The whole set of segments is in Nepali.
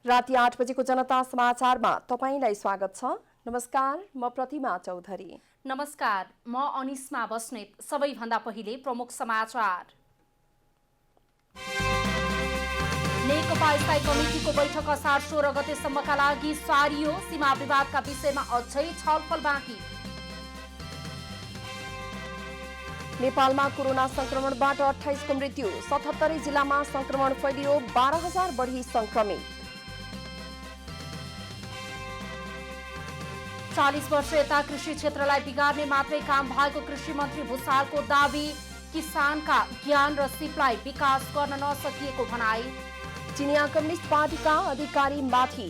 राति 8 बजेको जनता समाचारमा तपाईंलाई स्वागत छ। नमस्कार, म प्रतिमा चौधरी। नमस्कार, म अनिस्मा बस्नेत। सबैभन्दा पहिले प्रमुख समाचार। नेकपा स्थायी कमिटिको बैठक असार 16 गतेसम्मका लागि सारियो। सीमा विवादका विषयमा अझै छलफल बाँकी। नेपालमा कोरोना संक्रमणबाट 28 को मृत्यु। 77 जिल्लामा संक्रमण फैलियो। 12,000 बढी संक्रमित। 40 वर्ष यता कृषि क्षेत्रलाई बिगार्ने मात्रै काम भएको कृषि मन्त्री भुसालको दावी। किसानका ज्ञान र सिपलाई विकास गर्न नसकिएको भनाई। चिनिया कम्युनिस्ट पार्टीका अधिकारीमाथि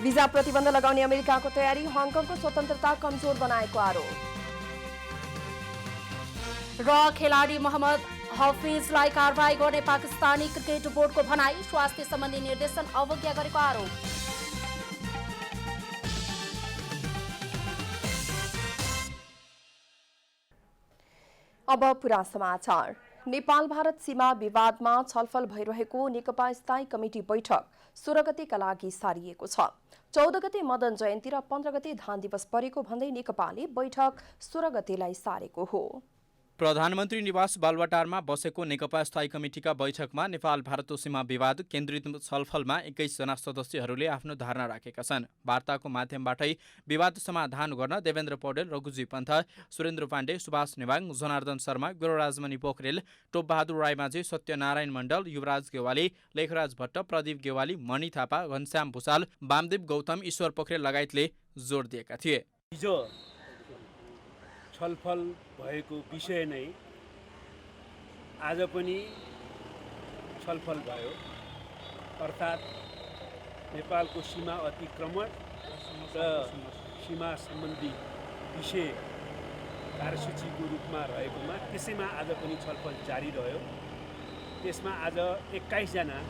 भिजा प्रतिबन्ध लगाउने अमेरिकाको तयारी। हङकङको स्वतन्त्रता कमजोर बनाएको आरोप। र खेलाडी मोहम्मद हफिजलाई कारवाही गर्ने पाकिस्तानी क्रिकेट बोर्डको भनाई। स्वास्थ्य सम्बन्धी निर्देशन अवज्ञा गरेको आरोप। अब पुरा समाचार। नेपाल भारत सीमा विवादमा छलफल भइरहेको नेकपा स्थायी कमिटी बैठक 16 गतेका लागि सारिएको छ। 14 गते मदन जयन्ती र 15 गते धान दिवस परेको भन्दै नेकपाले बैठक 16 गतेलाई सारेको हो। प्रधानमन्त्री निवास बालुवाटारमा बसेको नेकपा स्थायी कमिटिका बैठकमा नेपाल भारत सीमा विवाद केन्द्रित छलफलमा 21 जना सदस्यहरूले आफ्नो धारणा राखेका छन्। वार्ताको माध्यमबाटै विवाद समाधान गर्न देवेन्द्र पौडेल, रघुजी पन्थ, सुरेन्द्र पाण्डे, सुभाष नेवाङ, जनार्दन शर्मा, गुरुराजमणि पोखरेल, टोपबहादुर रायमाझी, सत्यनारायण मण्डल, युवराज गेवाली, लेखराज भट्ट, प्रदीप गेवाली, मणि थापा, घनश्याम भूषाल, वामदेव गौतम, ईश्वर पोखरेल लगायतले जोड दिएका थिए। छलफल भएको विषय नै आज पनि छलफल भयो, अर्थात् नेपालको सीमा अतिक्रमण र सीमा सम्बन्धी विषय कार्यसूचीको रूपमा रहेकोमा त्यसैमा आज पनि छलफल जारी रह्यो। त्यसमा आज 21 जना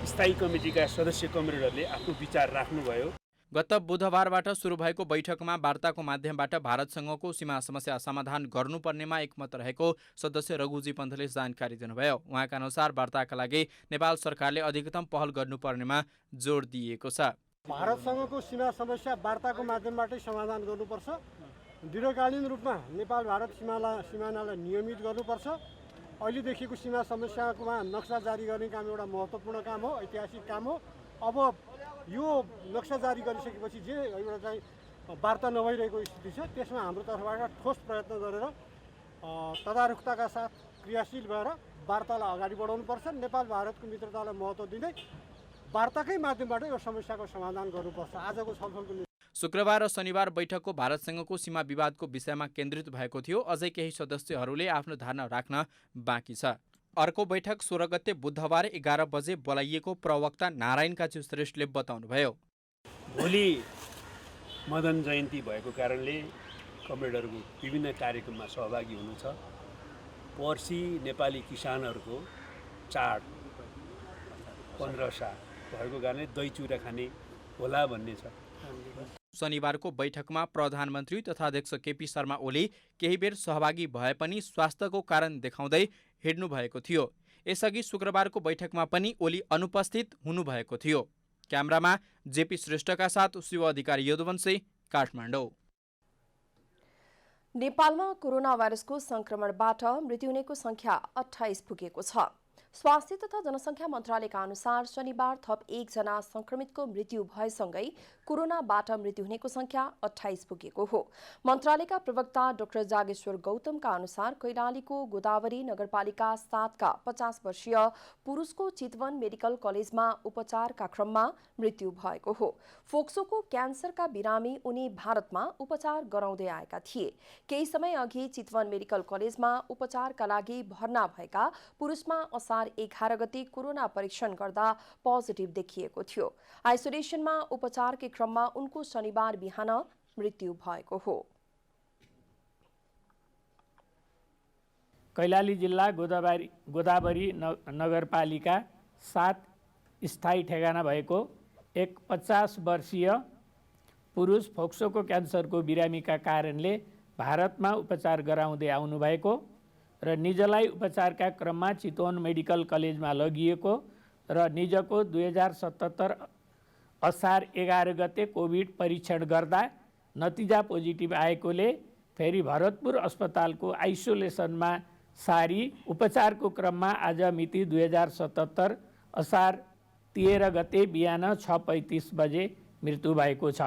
स्थायी कमिटीका सदस्य कमरेडहरूले आफ्नो विचार राख्नुभयो। गत बुधबारबाट सुरु भएको बैठकमा वार्ताको माध्यमबाट भारतसँगको सीमा समस्या समाधान गर्नुपर्नेमा एकमत रहेको सदस्य रघुजी पन्थले जानकारी दिनुभयो। उहाँका अनुसार वार्ताका लागि नेपाल सरकारले अधिकतम पहल गर्नुपर्नेमा जोड दिएको छ। भारतसँगको सीमा समस्या वार्ताको माध्यमबाटै समाधान गर्नुपर्छ। दीर्घकालीन रूपमा नेपाल भारत सिमानालाई नियमित गर्नुपर्छ। अहिलेदेखिको सीमा समस्याकोमा नक्सा जारी गर्ने काम एउटा महत्त्वपूर्ण काम हो, ऐतिहासिक काम हो। अब यो नक्सा जारी गरिसकेपछि जे एउटा चाहिँ वार्ता नभइरहेको स्थिति छ त्यसमा हाम्रो तर्फबाट ठोस प्रयत्न गरेर तदारुकताका साथ क्रियाशील भएर वार्तालाई अगाडि बढाउनुपर्छ। नेपाल भारतको मित्रतालाई महत्त्व दिँदै वार्ताकै माध्यमबाट यो समस्याको समाधान गर्नुपर्छ। आजको छलफलको शुक्रबार र शनिबार बैठकको भारतसँगको सीमा विवादको विषयमा केन्द्रित भएको थियो। अझै केही सदस्यहरूले आफ्नो धारणा राख्न बाँकी छ। अर्को बैठक 16 गते बुधबार 11 बजे बोलाइएको प्रवक्ता नारायण काजी श्रेष्ठले बताउनुभयो। भोलि मदन जयन्ती भएको कारणले कमरेडहरूको विभिन्न कार्यक्रममा सहभागी हुनु छ। पर्सि नेपाली किसानहरूको चाड 15 भएको कारणले दही चिउरा खाने होला भन्ने छ। शनिबारको बैठकमा प्रधानमन्त्री तथा अध्यक्ष केपी शर्मा ओली केही बेर सहभागी भए पनि स्वास्थ्यको कारण देखाउँदै हिँड्नु भएको थियो। यसअघि शुक्रबारको बैठकमा पनि ओली अनुपस्थित हुनुभएको थियो। क्यामेरामा जेपी श्रेष्ठका साथ शिव अधिकारी यदुवंशी, काठमाडौँ। नेपालमा कोरोना भाइरसको संक्रमणबाट मृत्यु हुनेको संख्या 28 पुगेको छ। स्वास्थ्य तथा जनसङ्ख्या मन्त्रालयका अनुसार शनिबार थप 1 जना संक्रमितको मृत्यु भएसँगै कोरोनाबाट मृत्यु हुनेको संख्या 28 पुगेको हो। मन्त्रालयका प्रवक्ता डाक्टर जागेश्वर गौतमका अनुसार कैलालीको गोदावरी नगरपालिका 7 का 50 वर्षीय पुरुषको चितवन मेडिकल कलेजमा उपचारका क्रममा मृत्यु भएको हो। फोक्सोको क्यान्सरका बिरामी उनी भारतमा उपचार गराउँदै आएका थिए। केही समय अघि चितवन मेडिकल कलेजमा उपचारका लागि भर्ना भएका पुरुषमा असार 11 गते कोरोना परीक्षण गर्दा पोजिटिभ देखिएको थियो। आइसोलेसनमा उपचारकै क्रममा उनको शनिबार बिहान मृत्यु भएको हो। कैलाली जिल्ला गोदावरी नगरपालिका 7 स्थायी ठेगाना भएको एक 50 वर्षीय पुरुष फोक्सोको क्यान्सरको बिरामीका कारणले भारतमा उपचार गराउँदै आउनुभएको र निजलाई उपचारका क्रममा चितवन मेडिकल कलेजमा लगिएको र निजको 2077 असार 11 गते कोभिड परीक्षण गर्दा नतिजा पोजिटिभ आएकोले फेरि भरतपुर अस्पतालको आइसोलेसनमा सारी उपचारको क्रममा आज मिति 2077 असार 13 गते बिहान 6:35 बजे मृत्यु भएको छ।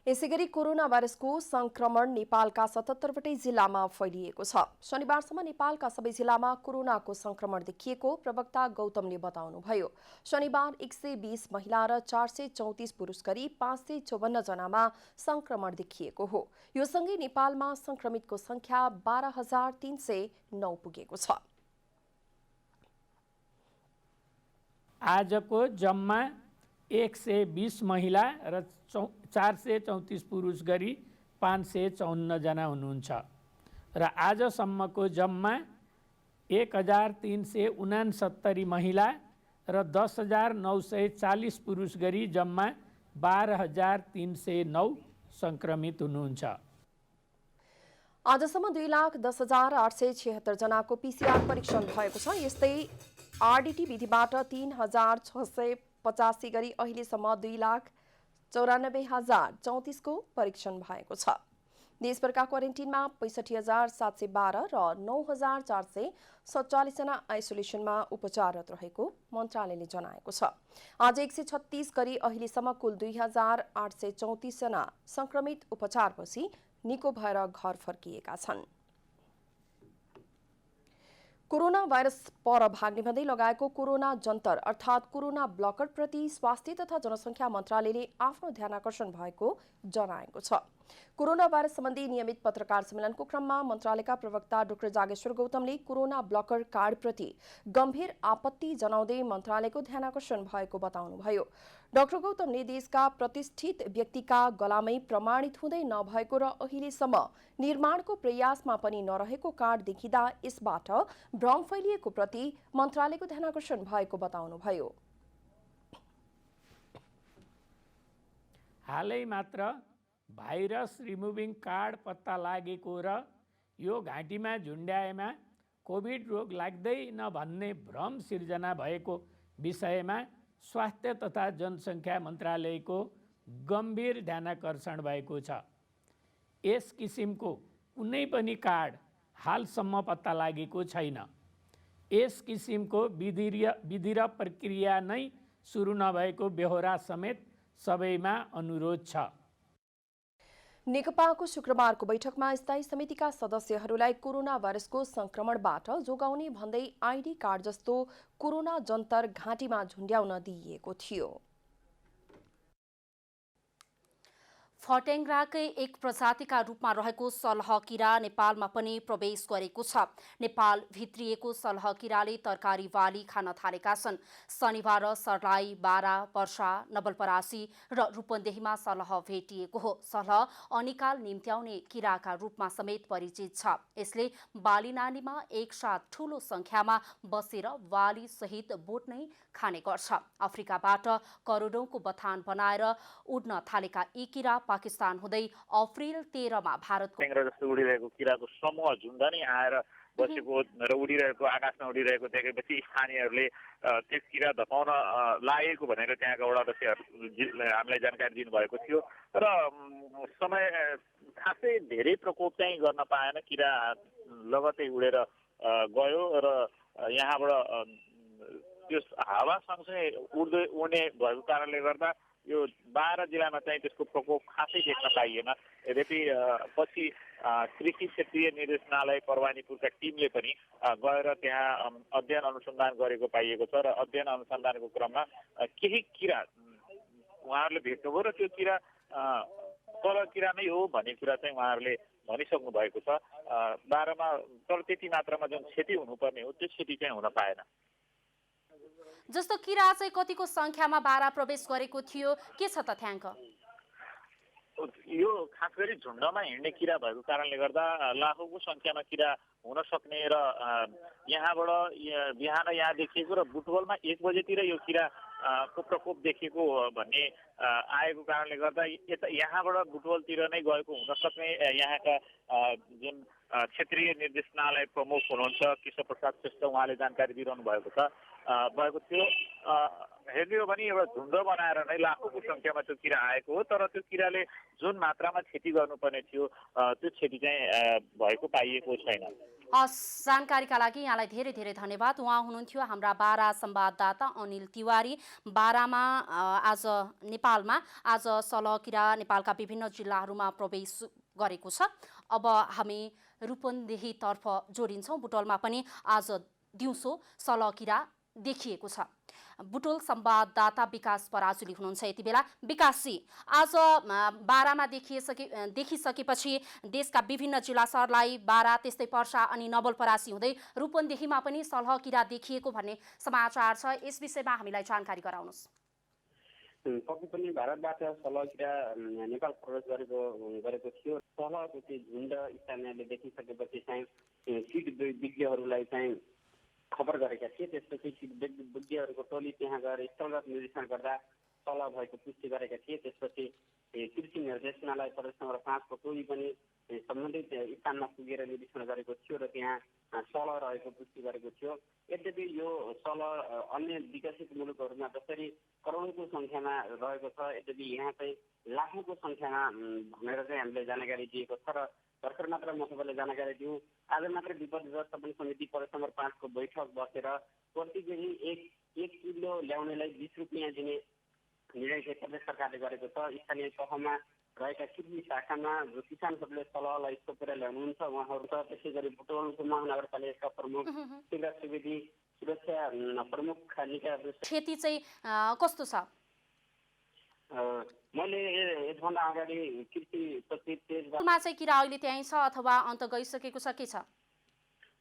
यसैगरी कोरोना भाइरसको संक्रमण नेपालका 77वटै जिल्लामा फैलिएको छ। शनिबारसम्म नेपालका सबै जिल्लामा कोरोनाको संक्रमण देखिएको प्रवक्ता गौतमले बताउनुभयो। शनिबार 120 महिला र 434 पुरुष गरी 554 जनामा संक्रमण देखिएको हो। यो सँगै नेपालमा संक्रमितको संख्या 12,309 पुगेको छ। आजको जम्मा 120 महिला र 434 पुरुष गरी 554 जना हुनुहुन्छ र आजसम्मको जम्मा 1369 महिला र 10,940 पुरुष गरी जम्मा 12,309 संक्रमित हुनुहुन्छ। आजसम्म 2,10,876 जनाको PCR परीक्षण भएको छ। यस्तै RDT विधिबाट 3,685 गरी अहिलेसम्म 2,94,034 को परीक्षण भएको छ। देशभरका क्वारेन्टिनमा 65,712 र 9,447 जना आइसोलेसनमा उपचाररत रहेको मन्त्रालयले जनाएको छ। आज 136 गरी अहिलेसम्म कुल 2,834 जना संक्रमित उपचारपछि निको भएर घर फर्किएका छन्। कोरोना भाइरस पर भाग्ने भन्दै लगाएको कोरोना जन्तर अर्थात् कोरोना ब्लकर प्रति स्वास्थ्य तथा जनसङ्ख्या मन्त्रालयले आफ्नो ध्यानाकर्षण भएको जनाएको छ। कोरोना भाइरस सम्बन्धी नियमित पत्रकार सम्मेलनको क्रममा मन्त्रालयका प्रवक्ता डाक्टर जागेश्वर गौतमले कोरोना ब्लकर कार्डप्रति गम्भीर आपत्ति जनाउँदै मन्त्रालयको ध्यानाकर्षण भएको बताउनुभयो। डाक्टर गौतमले देशका प्रतिष्ठित व्यक्तिका गलामै प्रमाणित हुँदै नभएको र अहिलेसम्म निर्माणको प्रयासमा पनि नरहेको कार्ड देखिँदा यसबाट भ्रम फैलिएको प्रति मन्त्रालयको ध्यानाकर्षण भएको बताउनुभयो। हालै मात्र भाइरस रिमुभिङ कार्ड पत्ता लागेको र यो घाँटीमा झुन्ड्याएमा कोभिड रोग लाग्दैन भन्ने भ्रम सिर्जना भएको विषयमा स्वास्थ्य तथा जनसङ्ख्या मन्त्रालयको गम्भीर ध्यानाकर्षण भएको छ। यस किसिमको कुनै पनि कार्ड हालसम्म पत्ता लागेको छैन। यस किसिमको विधि र प्रक्रिया नै सुरु नभएको बेहोरा समेत सबैमा अनुरोध छ। नेकपाको शुक्रबारको बैठकमा स्थायी समितिका सदस्यहरूलाई कोरोना भाइरसको संक्रमणबाट जोगाउने भन्दै आइडी कार्ड जस्तो कोरोना जन्तर घाँटीमा झुन्ड्याउन दिइएको थियो। फटेङ्ग्राकै एक प्रजातिका रूपमा रहेको सलह किरा नेपालमा पनि प्रवेश गरेको छ। नेपाल भित्रिएको सलह किराले तरकारी बाली खान थालेका छन्। शनिबार सर्लाही, बारा, पर्सा, नवलपरासी र रूपन्देहीमा सलह भेटिएको हो। सलह अनिकाल निम्त्याउने किराका रूपमा समेत परिचित छ। यसले बाली नालीमा एकसाथ ठूलो संख्यामा बसेर बाली सहित बोट नै खाने गर्छ। अफ्रिकाबाट करोडौंको बथान बनाएर उड्न थालेका यी किरा पाकिस्तान हुँदै अप्रिल 13 मा भारतको जस्तो उडिरहेको किराको समूह झुन्ड नै आएर बसेको र उडिरहेको आकाशमा उडिरहेको देखेपछि स्थानीयहरूले त्यो किरा धपाउन लागेको भनेर त्यहाँका वडा अध्यक्षहरूले हामीलाई जानकारी दिनुभएको थियो। र समय खासै धेरै प्रकोप चाहिँ गर्न पाएन। किरा लगतै उडेर गयो र यहाँबाट त्यो हावा सँगसँगै उड्ने भएको कारणले गर्दा यो 12 जिल्लामा चाहिँ त्यसको प्रकोप खासै देख्न पाइएन। यद्यपि पछि कृषि क्षेत्रीय निर्देशनालय परवानीपुरका टिमले पनि गएर त्यहाँ अध्ययन अनुसन्धान गरेको पाइएको छ र अध्ययन अनुसन्धानको क्रममा केही किरा उहाँहरूले भेट्नुभयो र त्यो किरा कलर किरा नै हो भन्ने कुरा चाहिँ उहाँहरूले भनिसक्नु भएको छ। 12 मा तर त्यति मात्रामा जुन क्षति हुनुपर्ने हो त्यो क्षति चाहिँ हुन पाएन। जस्तो किरा चाहिँ कतिको संख्यामा बारा प्रवेश गरेको थियो, के छ तथ्याङ्क? यो खास गरी झुन्डमा हिँड्ने किरा भएको कारणले गर्दा लाखौंको संख्यामा किरा हुन सक्ने र यहाँबाट बिहान यहाँ देखिएको र बुटवलमा 1 बजेतिर यो किरा को प्रकोप देखिएको भन्ने आएको कारणले गर्दा यहाँबाट बुटवलतिर नै गएको हुन सक्ने यहाँका जुन क्षेत्रीय निर्देशनालय प्रमुख हुनुहुन्छ केशव प्रसाद श्रेष्ठ उहाँले जानकारी दिइरहनु भएको छ। भएको थियो। हेर्ने हो भने एउटा झुन्ड बनाएर नै लाखौँको सङ्ख्यामा त्यो किरा आएको हो, तर त्यो किराले जुन मात्रामा क्षति गर्नुपर्ने थियो त्यो क्षति चाहिँ भएको पाइएको छैन। जानकारीका लागि यहाँलाई धेरै धेरै धन्यवाद। उहाँ हुनुहुन्थ्यो हाम्रा बारा संवाददाता अनिल तिवारी। बारामा आज नेपालमा आज सलकिरा नेपालका विभिन्न जिल्लाहरूमा प्रवेश गरेको छ। अब हामी रूपन्देहीतर्फ जोडिन्छौँ। बुटोलमा पनि आज दिउँसो सलकिरा देखिएको छ। बुटोल संवाददाता विकास पराजुली हुनुहुन्छ यति बेला। विकासजी, आज बारामा देखिसकेपछि देशका विभिन्न जिल्ला सहरलाई बारा, त्यस्तै पर्सा अनि नवलपरासी हुँदै रूपन्देहीमा पनि सलहकिरा देखिएको भन्ने समाचार छ। यस विषयमा हामीलाई जानकारी गराउनुहोस्। पक्कै पनि भारतबाट सलहकिरा नेपाल प्रवेश गरेको थियो। सलहको चाहिँ झुन्ड स्थानीयले देखिसकेपछि चाहिँ कीट विज्ञहरूलाई चाहिँ खबर गरेका थिए। त्यसपछि विज्ञहरूको टोली त्यहाँ गएर स्थलगत निरीक्षण गर्दा सलह भएको पुष्टि गरेका थिए। त्यसपछि कृषि निर्देशनालय प्रदेश नम्बर 5 को टोली पनि सम्बन्धित स्थानमा पुगेर निरीक्षण गरेको थियो र त्यहाँ सलह रहेको पुष्टि गरेको थियो। यद्यपि यो सलह अन्य विकसित मुलुकहरूमा जसरी करोडौँको सङ्ख्यामा रहेको छ, यद्यपि यहाँ चाहिँ लाखौँको सङ्ख्यामा भनेर चाहिँ हामीले जानकारी दिएको छ। र भर्खर मात्र म तपाईँलाई जानकारी दिउँ, आज मात्र विपद व्यवस्थापन समिति प्रदेश नम्बर 5 को बैठक बसेर प्रति केजी एक किलो ल्याउनेलाई 20 रुपियाँ दिने निर्णय चाहिँ प्रदेश सरकारले गरेको छ। स्थानीय तहमा रहेका कृषि शाखामा जो किसानहरूले सलहलाई छोपेर ल्याउनुहुन्छ उहाँहरू छ। त्यसै गरी बुटवलको महानगरपालिका प्रमुख शिवराज सुवेदी, सुरक्षा प्रमुख खालिका खेती चाहिँ कस्तो छ? मैले यसभन्दा अगाडि कृषि सचिव तेजमा चाहिँ किरा अहिले त्यहीँ छ अथवा अन्त गइसकेको छ के छ?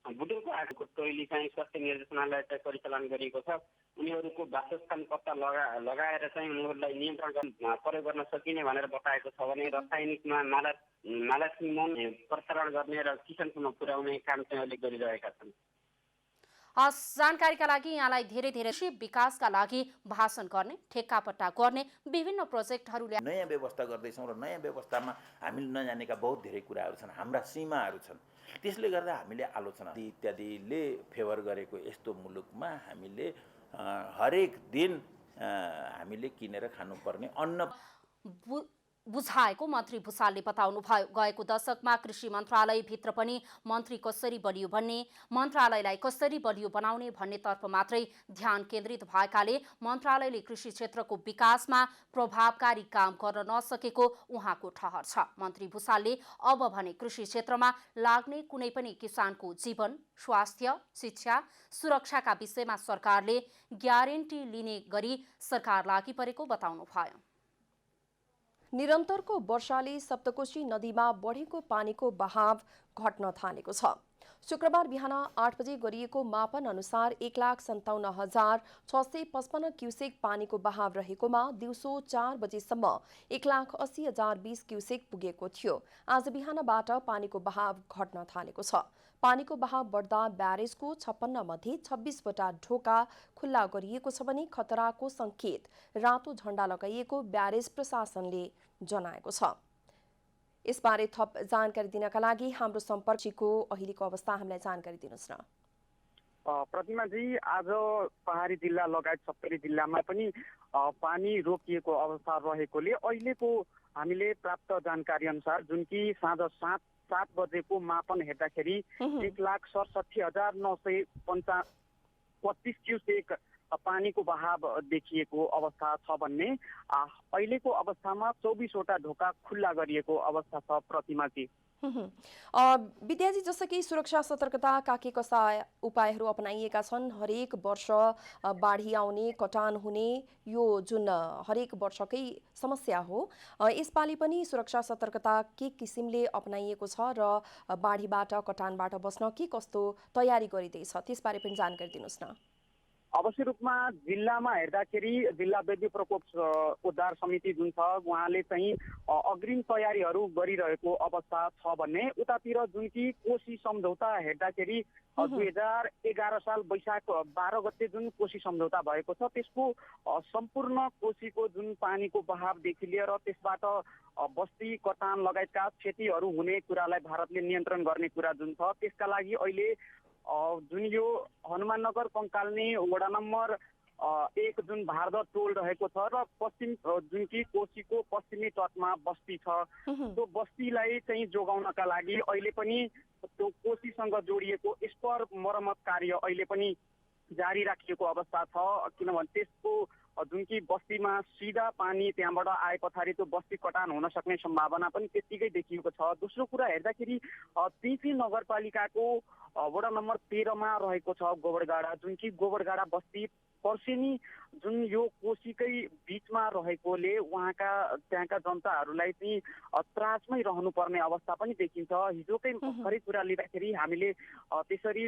बुटोलको आएको टोली चाहिँ स्वास्थ्य निर्देशनालय चाहिँ परिचालन गरिएको छ। उनीहरूको वासस्थान पत्ता लगाएर चाहिँ उनीहरूलाई नियन्त्रण प्रयोग गर्न सकिने भनेर बताएको छ भने रासायनिकमा मालासिमोन प्रसारण गर्ने र किसानसम्म पुर्याउने काम चाहिँ अहिले गरिरहेका छन्। जानकारीका लागि यहाँलाई धेरै धेरै विकासका लागि भाषण गर्ने, ठेक्कापट्टा गर्ने विभिन्न प्रोजेक्टहरूले नयाँ व्यवस्था गर्दैछौँ र नयाँ व्यवस्थामा हामीले नजानेका बहुत धेरै कुराहरू छन्, हाम्रा सीमाहरू छन्। त्यसले गर्दा हामीले आलोचना इत्यादिले फेभर गरेको यस्तो मुलुकमा हामीले हरेक दिन हामीले किनेर खानुपर्ने अन्न बुझाएको मन्त्री भुसालले बताउनु भयो। गएको दशकमा कृषि मन्त्रालयभित्र पनि मन्त्री कसरी बलियो भन्ने, मन्त्रालयलाई कसरी बलियो बनाउने भन्नेतर्फ मात्रै ध्यान केन्द्रित भएकाले मन्त्रालयले कृषि क्षेत्रको विकासमा प्रभावकारी काम गर्न नसकेको उहाँको ठहर छ। मन्त्री भुसालले अब भने कृषि क्षेत्रमा लाग्ने कुनै पनि किसानको जीवन, स्वास्थ्य, शिक्षा, सुरक्षाका विषयमा सरकारले ग्यारेन्टी लिने गरी सरकार लागि परेको बताउनु भयो। निरन्तरको वर्षाले सप्तकोशी नदीमा बढेको पानीको बहाव घट्न थालेको छ। शुक्रबार बिहान 8 बजे गरिएको मापन अनुसार 1,57,655 क्युसेक पानीको बहाव रहेकोमा दिउँसो 4 बजेसम्म 1,80,020 क्युसेक पुगेको थियो। आज बिहानबाट पानीको बहाव घट्न थालेको छ। पानीको बहाव बढ्दा ब्यारेजको 56 मध्ये 26वटा ढोका खुल्ला गरिएको छ भने खतराको संकेत रातो झण्डा लगाइएको ब्यारेज प्रशासनले जनाएको छ। यसबारे थप जानकारी दिनका लागि हाम्रो सम्पर्कको अहिलेको अवस्था हामीलाई जानकारी दिनुहोस् न। प्रतिमाजी, आज पहाडी जिल्ला लगायत सप्तरी जिल्लामा पनि पानी रोकिएको अवस्था रहेकोले अहिलेको हामीले प्राप्त जानकारी अनुसार जुन कि साँझ 7 बजेको मापन हेर्दाखेरि 1,67,925 क्युसेक पानीको बहाव देखिएको अवस्था छ भने अहिलेको अवस्थामा 24वटा ढोका खुल्ला गरिएको अवस्था छ। प्रतिमाजी, विद्याजी, जस्तो कि सुरक्षा सतर्कताका के कस्ता उपायहरू अपनाइएका छन्? हरेक वर्ष बाढी आउने, कटान हुने यो जुन हरेक वर्षकै समस्या हो, यसपालि पनि सुरक्षा सतर्कता के किसिमले अपनाइएको छ र बाढीबाट कटानबाट बस्न के कस्तो तयारी गरिँदैछ त्यसबारे पनि जानकारी दिनुहोस् न। अवश्य रूपमा जिल्लामा हेर्दाखेरि जिल्ला विद्युत प्रकोप उद्धार समिति जुन छ उहाँले चाहिँ अग्रिम तयारीहरू गरिरहेको अवस्था छ भने उतातिर जुन कि कोशी सम्झौता हेर्दाखेरि 2011 साल वैशाख 12 गते जुन कोशी सम्झौता भएको छ त्यसको सम्पूर्ण कोशीको जुन पानीको बहावदेखि लिएर त्यसबाट बस्ती कटान लगायतका क्षतिहरू हुने कुरालाई भारतले नियन्त्रण गर्ने कुरा जुन छ त्यसका लागि अहिले जुन यो हनुमाननगर कङ्काल्ने वडा नम्बर 1 जुन भारत टोल रहेको छ र पश्चिम जुन कि कोशीको पश्चिमी तटमा बस्ती छ, त्यो बस्तीलाई चाहिँ जोगाउनका लागि अहिले पनि त्यो कोशीसँग जोडिएको स्पर मर्मत कार्य अहिले पनि जारी राखिएको अवस्था छ। किनभने त्यसको जुन कि बस्तीमा सिधा पानी त्यहाँबाट आए पछाडि त्यो बस्ती कटान हुन सक्ने सम्भावना पनि त्यत्तिकै देखिएको छ। दोस्रो कुरा हेर्दाखेरि पिपी नगरपालिकाको वडा नम्बर 13 मा रहेको छ गोबरगाडा, जुन कि गोबरगाडा बस्ती पर्सेनी जुन यो कोशीकै बिचमा रहेकोले त्यहाँका जनताहरूलाई चाहिँ त्रासमै रहनुपर्ने अवस्था पनि देखिन्छ। हिजोकै भर्खरै कुरा लिँदाखेरि हामीले त्यसरी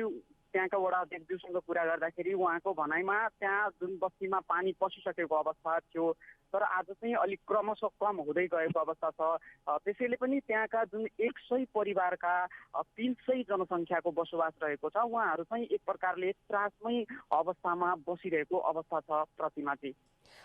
त्यहाँका वडा अध्यक्षज्यूसँग कुरा गर्दाखेरि उहाँको भनाइमा त्यहाँ जुन बस्तीमा पानी पसिसकेको अवस्था थियो, तर आज चाहिँ अलिक क्रमशः कम हुँदै गएको अवस्था छ। त्यसैले पनि त्यहाँका जुन 100 परिवारका 300 जनसङ्ख्याको बसोबास रहेको छ, उहाँहरू चाहिँ एक प्रकारले त्रासमै अवस्थामा बसिरहेको अवस्था छ। प्रतिमाजी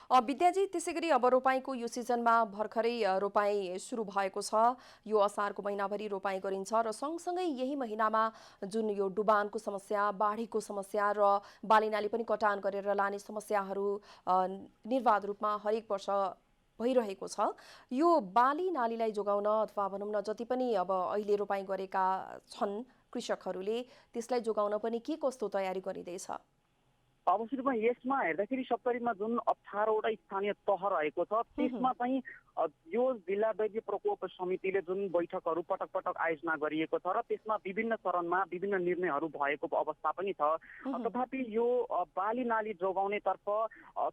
विद्याजी, त्यसै गरी अब रोपाईँको यो सिजनमा भर्खरै रोपाईँ सुरु भएको छ। यो असारको महिनाभरि रोपाईँ गरिन्छ र सँगसँगै यही महिनामा जुन यो डुबानको समस्या, बाढीको समस्या र बालीनाली पनि कटान गरेर लाने समस्याहरू निर्वाध रूपमा हरेक वर्ष भइरहेको छ। यो बाली नालीलाई जोगाउन अथवा भनौँ न जति पनि अब अहिले रोपाईँ गरेका छन् कृषकहरूले त्यसलाई जोगाउन पनि के कस्तो तयारी गरिँदैछ? अवश्य रूपमा यसमा हेर्दाखेरि सप्तरीमा जुन 18वटा स्थानीय तह रहेको छ, त्यसमा चाहिँ यो जिल्ला दैवीय प्रकोप समितिले जुन बैठकहरू पटक पटक आयोजना गरिएको छ र त्यसमा विभिन्न चरणमा विभिन्न निर्णयहरू भएको अवस्था पनि छ। तथापि यो बाली नाली जोगाउनेतर्फ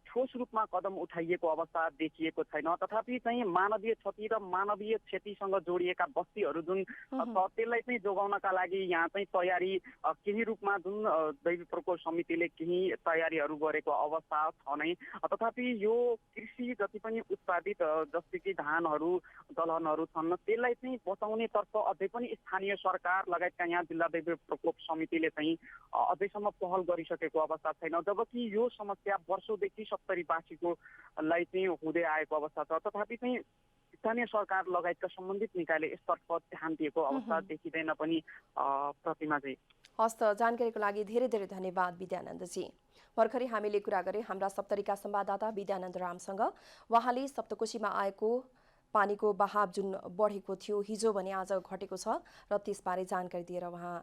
ठोस रूपमा कदम उठाइएको अवस्था देखिएको छैन। तथापि चाहिँ मानवीय क्षति र मानवीय क्षतिसँग जोडिएका बस्तीहरू जुन छ त्यसलाई चाहिँ जोगाउनका लागि यहाँ चाहिँ तयारी केही रूपमा जुन दैवीय प्रकोप समितिले केही तयारीहरू गरेको अवस्था छ नै। तथापि यो कृषि जति पनि उत्पादित जस्तै कि धानहरू दलहनहरू छन् त्यसलाई चाहिँ बचाउनेतर्फ अझै पनि स्थानीय सरकार लगायतका यहाँ जिल्ला दैवीय प्रकोप समितिले चाहिँ अझैसम्म पहल गरिसकेको अवस्था छैन। जबकि यो समस्या वर्षौँदेखि सप्तरीवासीकोलाई चाहिँ हुँदै आएको अवस्था छ। तथापि चाहिँ स्थानीय सरकार लगायतका सम्बन्धित निकायले यसतर्फ ध्यान दिएको अवस्था देखिँदैन पनि। प्रतिमाजी हस्त जानकारीको लागि धेरै धेरै धन्यवाद विद्यानन्दजी। भर्खरै हामीले कुरा गरे हाम्रा सप्तरीका संवाददाता विद्यानन्द रामसँग। उहाँले सप्तकोशीमा आएको पानीको बहाव जुन बढेको थियो हिजो भने आज घटेको छ र त्यसबारे जानकारी दिएर उहाँ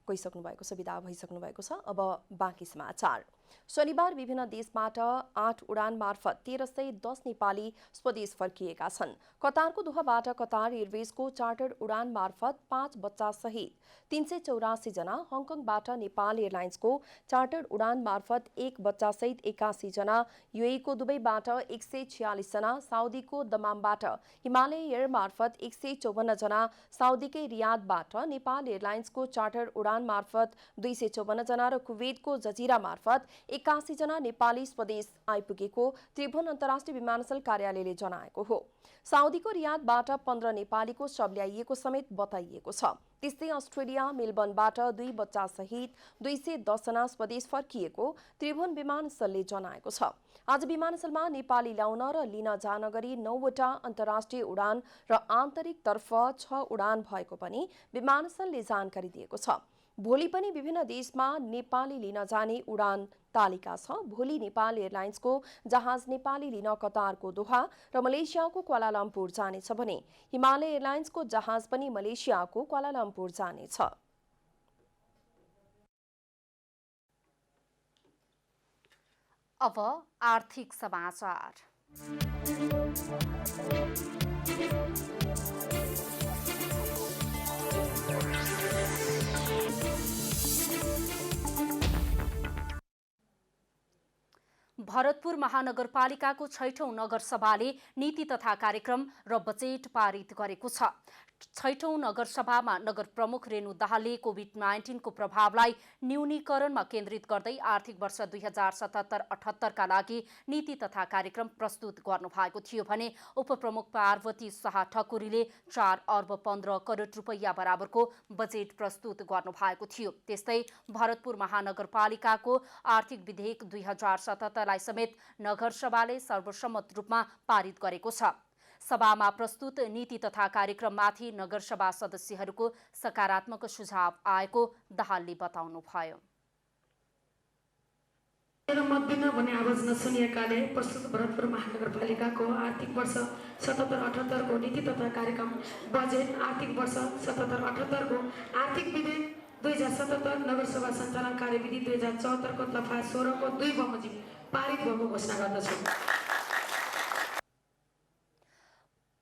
गइसक्नु भएको छ, विदा भइसक्नु भएको छ। अब बाँकी समाचार। शनिबार विभिन्न देशबाट 8 उडान मार्फत 1310 नेपाली स्वदेश फर्किएका छन्। कतारको दोहाबाट कतार एयरवेजको चार्टर्ड उडान मार्फत 5 बच्चा सहित 384 जना, हङकङबाट नेपाल एयरलाइन्सको चार्टर्ड उडान मार्फत 1 बच्चा सहित 81 जना, यूएईको दुबईबाट 146 जना, साउदीको दमामबाट हिमालय एयर मार्फत 154 जना, साउदीकै रियादबाट नेपाल एयरलाइन्सको चार्टर्ड उडान मार्फत 254 जना र कुवेतको जजिरा मार्फत 81 जना नेपाली स्वदेश आइपुगेको त्रिभुवन अन्तर्राष्ट्रिय विमानस्थल कार्यालयले जनाएको हो। साउदीको रियादबाट 15 नेपालीको शव ल्याइएको समेत बताइएको छ। त्यस्तै अस्ट्रेलिया मेलबर्नबाट 2 बच्चा सहित 210 जना स्वदेश फर्किएको त्रिभुवन विमानस्थलले जनाएको छ। आज विमानस्थलमा नेपाली ल्याउन र लिन जान गरी 9वटा अन्तर्राष्ट्रिय उडान र आन्तरिक तर्फ 6 उडान भएको पनि विमानस्थलले जानकारी दिएको छ। भोलि पनि विभिन्न देशमा नेपाली लिन जाने उडान तालिका छ। भोलि नेपाल एयरलाइन्सको जहाज नेपाली लिन कतारको दोहा र मलेसियाको क्वालालम्पुर जानेछ भने हिमालय एयरलाइन्सको जहाज पनि मलेसियाको क्वालालम्पुर जानेछ। अब आर्थिक समाचार। भरतपुर महानगरपालिकाको 6औं नगरसभाले नीति तथा कार्यक्रम र बजेट पारित गरेको छ। 6औं नगरसभामा नगर प्रमुख रेणु दाहालले कोभिड-19 को प्रभावलाई न्यूनीकरणमा केन्द्रित गर्दै आर्थिक वर्ष 2077-78 का लागि नीति तथा कार्यक्रम प्रस्तुत गर्नुभएको थियो भने उपप्रमुख पार्वती शाह ठकुरीले 4 अर्ब 15 करोड रुपैयाँ बराबरको बजेट प्रस्तुत गर्नुभएको थियो। त्यस्तै भरतपुर महानगरपालिकाको आर्थिक विधेयक 2077 लाई समेत नगरसभाले सर्वसम्मत रूपमा पारित गरेको छ। सभामा प्रस्तुत नीति तथा कार्यक्रममाथि नगरसभा सदस्यहरूको सकारात्मक सुझाव आएको दाहालले बताउनुभयो। मत दिन भन्ने आवाज नसुनिएकाले प्रस्तुत भरतपुर महानगरपालिकाको आर्थिक वर्ष 77-78 को नीति तथा कार्यक्रम बजेट, आर्थिक वर्ष 77-78 को आर्थिक विधेयक 2077 नगरसभा सञ्चालन कार्यविधि 2074 को दफा 16 को 2 बमोजिम पारित भएको घोषणा गर्दछु।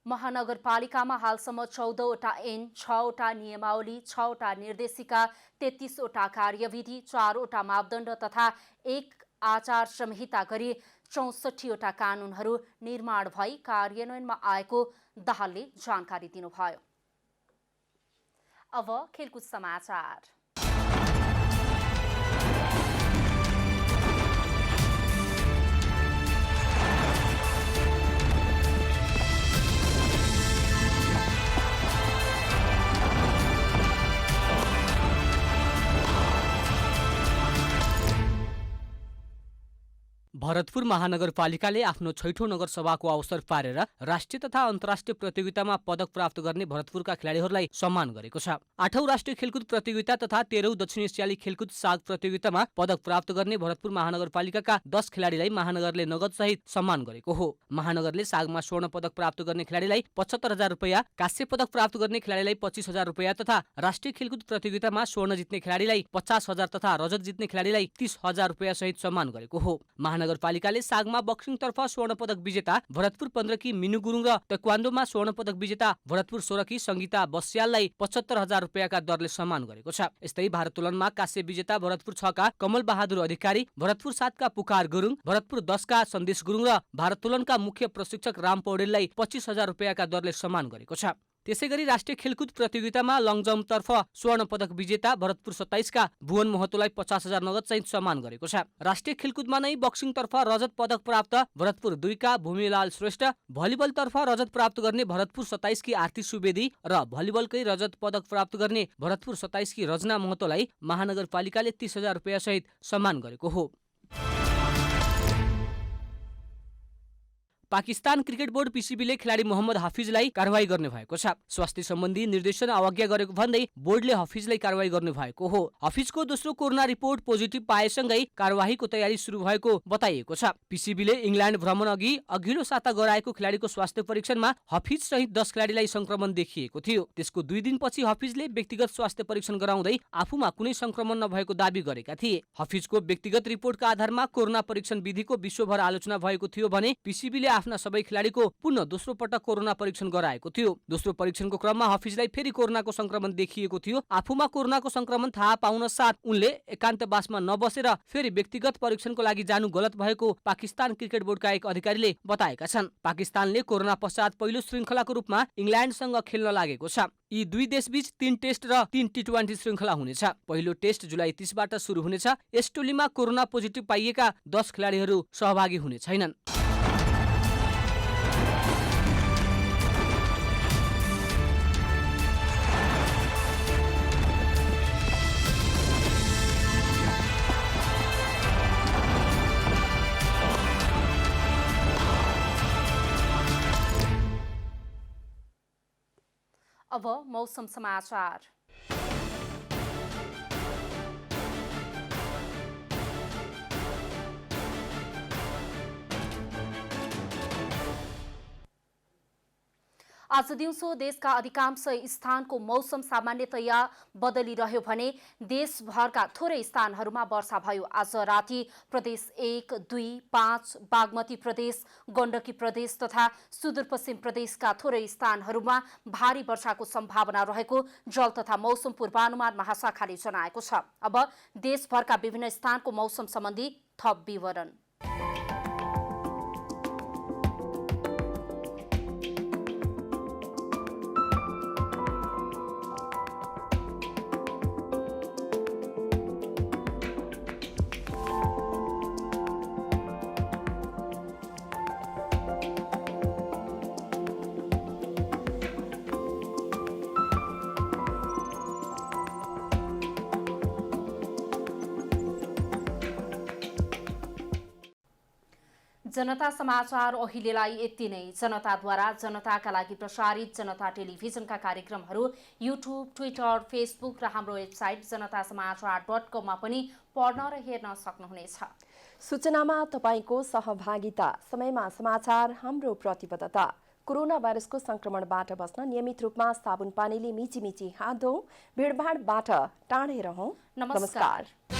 महानगरपालिकामा हालसम्म 14वटा ऐन, 6वटा नियमावली, 6वटा निर्देशिका, 33वटा कार्यविधि, 4वटा मापदण्ड तथा 1 आचार संहिता गरी 64वटा कानुनहरू निर्माण भई कार्यान्वयनमा आएको दाहालले जानकारी दिनुभयो। अब खेलकुद समाचार। भरतपुर महानगरपालिकाले आफ्नो 6औं नगरसभाको अवसर पारेर राष्ट्रिय तथा अन्तर्राष्ट्रिय प्रतियोगितामा पदक प्राप्त गर्ने भरतपुरका खेलाडीहरूलाई सम्मान गरेको छ। 8औं राष्ट्रिय खेलकुद प्रतियोगिता तथा 13औं दक्षिण एसियाली खेलकुद साग प्रतियोगितामा पदक प्राप्त गर्ने भरतपुर महानगरपालिकाका 10 खेलाडीलाई महानगरले नगदसहित सम्मान गरेको हो। महानगरले सागमा स्वर्ण पदक प्राप्त गर्ने खेलाडीलाई 75,000 रुपैयाँ, काँस्य पदक प्राप्त गर्ने खेलाडीलाई 25,000 रुपैयाँ तथा राष्ट्रिय खेलकुद प्रतियोगितामा स्वर्ण जित्ने खेलाडीलाई 50,000 तथा रजत जित्ने खेलाडीलाई 30,000 रुपैयाँ सहित सम्मान गरेको हो। महानगरपालिकाले सागमा बक्सिङतर्फ स्वर्ण पदक विजेता भरतपुर 15 की मिनु गुरुङ र ताइक्वान्डोमा स्वर्ण पदक विजेता भरतपुर 16 की संगीता बस्याललाई 75,000 रुपैयाँका दरले सम्मान गरेको छ। यस्तै भारोत्तोलनमा काँस्य विजेता भरतपुर 6 का कमल बहादुर अधिकारी, भरतपुर 7 का पुकार गुरुङ, भरतपुर 10 का सन्देश गुरुङ र भारोत्तोलनका मुख्य प्रशिक्षक राम पौडेललाई 25,000 रुपैयाँका दरले सम्मान गरेको छ। त्यसैगरी राष्ट्रिय खेलकुद प्रतियोगितामा लङ जम्पतर्फ स्वर्ण पदक विजेता भरतपुर 27 का भुवन महतोलाई 50,000 नगद सहित सम्मान गरेको छ। राष्ट्रिय खेलकुदमा नै बक्सिङतर्फ रजत पदक प्राप्त भरतपुर 2 का भूमिलाल श्रेष्ठ, भलिबलतर्फ रजत प्राप्त गर्ने भरतपुर 27 की आरती सुवेदी र भलिबलकै रजत पदक प्राप्त गर्ने भरतपुर 27 की रजना महतोलाई महानगरपालिकाले 30,000 रुपैयाँ सहित सम्मान गरेको हो। पाकिस्तान क्रिकेट बोर्ड पीसीबीले खेलाडी मोहम्मद हाफिजलाई कारवाही गर्ने भएको छ। स्वास्थ्य सम्बन्धी निर्देशन अवज्ञा गरेको भन्दै बोर्डले हाफिजलाई कारवाही गर्ने भएको हो। हाफिजको दोस्रो कोरोना रिपोर्ट पोजिटिभ पाएसँगै कारवाहीको तयारी सुरु भएको बताइएको छ। पीसीबीले इङ्ल्यान्ड भ्रमण अघि अघिल्लो साता गराएको खेलाडीको स्वास्थ्य परीक्षणमा हाफिज सहित 10 खेलाडीलाई संक्रमण देखिएको थियो। त्यसको 2 दिनपछि हाफिजले व्यक्तिगत स्वास्थ्य परीक्षण गराउँदै आफूमा कुनै संक्रमण नभएको दाबी गरेका थिए। हाफिजको व्यक्तिगत रिपोर्टका आधारमा कोरोना परीक्षण विधिको विश्वभर आलोचना भएको थियो भने पीसीबीले आफ्ना सबै खेलाडीको पुनः दोस्रो पटक कोरोना परीक्षण गराएको थियो। दोस्रो परीक्षणको क्रममा हाफिजलाई फेरि कोरोनाको संक्रमण देखिएको थियो। आफूमा कोरोनाको संक्रमण थाहा पाउन साथ उनले एकान्तवासमा नबसेर फेरि व्यक्तिगत परीक्षणको लागि जानु गलत भएको पाकिस्तान क्रिकेट बोर्डका एक अधिकारीले बताएका छन्। पाकिस्तानले कोरोना पश्चात पहिलो श्रृङ्खलाको रूपमा इङ्ल्यान्डसँग खेल्न लागेको छ। यी दुई देशबीच 3 टेस्ट र 3 टी20 श्रृङ्खला हुनेछ। पहिलो टेस्ट जुलाई 30 बाट सुरु हुनेछ। यस टोलीमा कोरोना पोजिटिभ पाइएका 10 खेलाडीहरू सहभागी हुने छैनन्। अब मौसम समाचार। आज दिउँसो देशका अधिकांश स्थानको मौसम सामान्यतया बदलिरह्यो भने देशभरका थोरै स्थानहरूमा वर्षा भयो। आज राति प्रदेश 1, 2, 5, बागमती प्रदेश, गण्डकी प्रदेश तथा सुदूरपश्चिम प्रदेशका थोरै स्थानहरूमा भारी वर्षाको सम्भावना रहेको जल तथा मौसम पूर्वानुमान महाशाखाले जनाएको छ। अब देशभरका विभिन्न स्थानको मौसम सम्बन्धी थप विवरण। जनता समाचार अहिलेलाई यति नै। जनताद्वारा जनताका लागि प्रसारित जनता टेलिभिजनका कार्यक्रमहरू युट्युब, ट्विटर, फेसबुक र हाम्रो वेबसाइट जनतासमाचार.com मा पनि पढ्न र हेर्न सक्नुहुनेछ। सूचनामा तपाईको सहभागिता, समयमा समाचार हाम्रो प्रतिबद्धता। कोरोना भाइरसको संक्रमणबाट बस्न नियमित रूपमा साबुन पानीले मिची हात धौँ, भिडभाडबाट टाढै रहौं। नमस्कार।